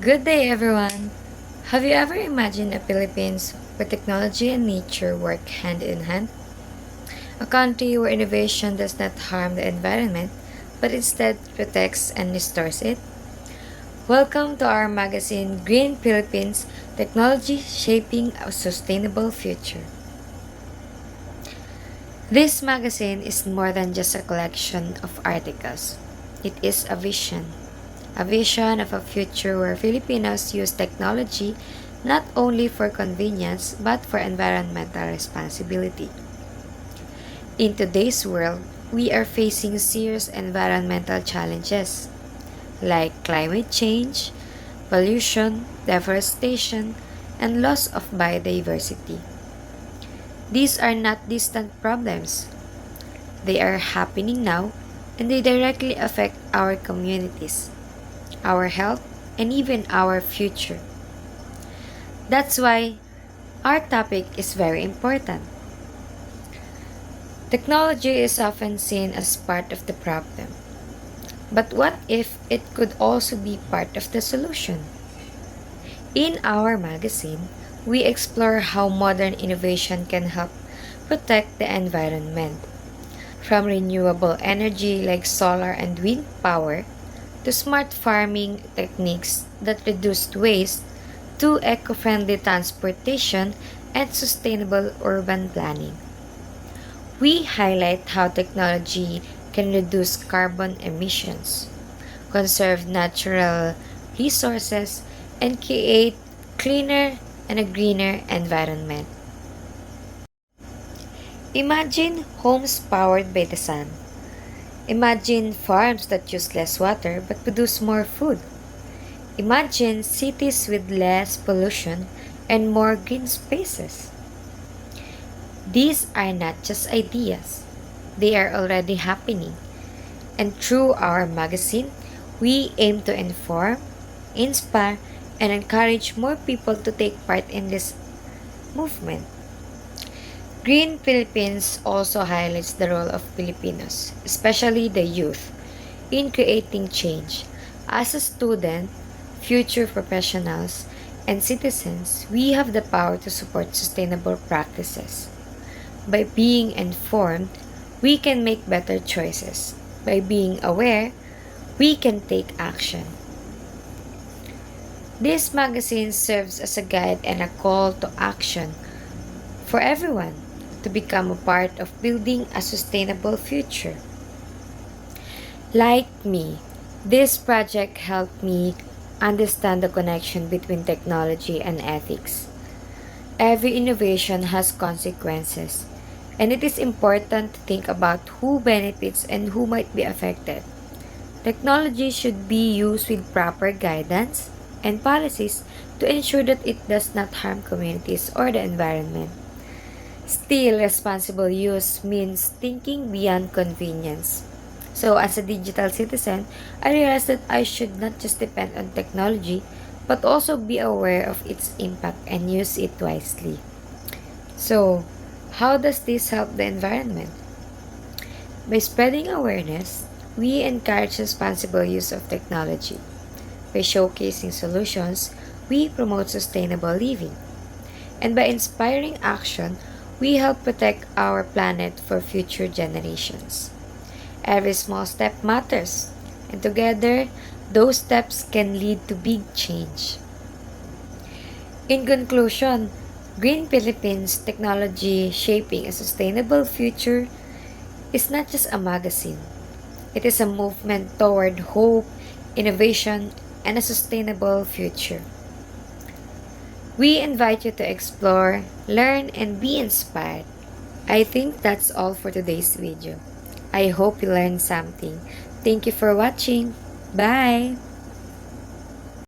Good day, everyone! Have you ever imagined a Philippines where technology and nature work hand in hand? A country where innovation does not harm the environment, but instead protects and restores it? Welcome to our magazine, Green Philippines Technology Shaping a Sustainable Future. This magazine is more than just a collection of articles, it is a vision of a future where Filipinos use technology not only for convenience but for environmental responsibility. In today's world, we are facing serious environmental challenges like climate change, pollution, deforestation, and loss of biodiversity. These are not distant problems. They are happening now and they directly affect our communities, our health, and even our future. That's why our topic is very important. Technology is often seen as part of the problem. But what if it could also be part of the solution? In our magazine, we explore how modern innovation can help protect the environment. From renewable energy like solar and wind power to smart farming techniques that reduce waste to eco-friendly transportation and sustainable urban planning. We highlight how technology can reduce carbon emissions, conserve natural resources, and create cleaner and a greener environment. Imagine homes powered by the sun. Imagine farms that use less water but produce more food. Imagine cities with less pollution and more green spaces. These are not just ideas, they are already happening. And through our magazine, we aim to inform, inspire, and encourage more people to take part in this movement. Green Philippines also highlights the role of Filipinos, especially the youth, in creating change. As a student, future professionals, and citizens, we have the power to support sustainable practices. By being informed, we can make better choices. By being aware, we can take action. This magazine serves as a guide and a call to action for everyone to become a part of building a sustainable future. Like me, this project helped me understand the connection between technology and ethics. Every innovation has consequences, and it is important to think about who benefits and who might be affected. Technology should be used with proper guidance and policies to ensure that it does not harm communities or the environment. Still, responsible use means thinking beyond convenience. So, as a digital citizen, I realized that I should not just depend on technology, but also be aware of its impact and use it wisely. So, how does this help the environment? By spreading awareness, we encourage responsible use of technology. By showcasing solutions, we promote sustainable living. And by inspiring action, we help protect our planet for future generations. Every small step matters, and together, those steps can lead to big change. In conclusion, Green Philippines Technology Shaping a Sustainable Future is not just a magazine. It is a movement toward hope, innovation, and a sustainable future. We invite you to explore, learn, and be inspired. I think that's all for today's video. I hope you learned something. Thank you for watching. Bye!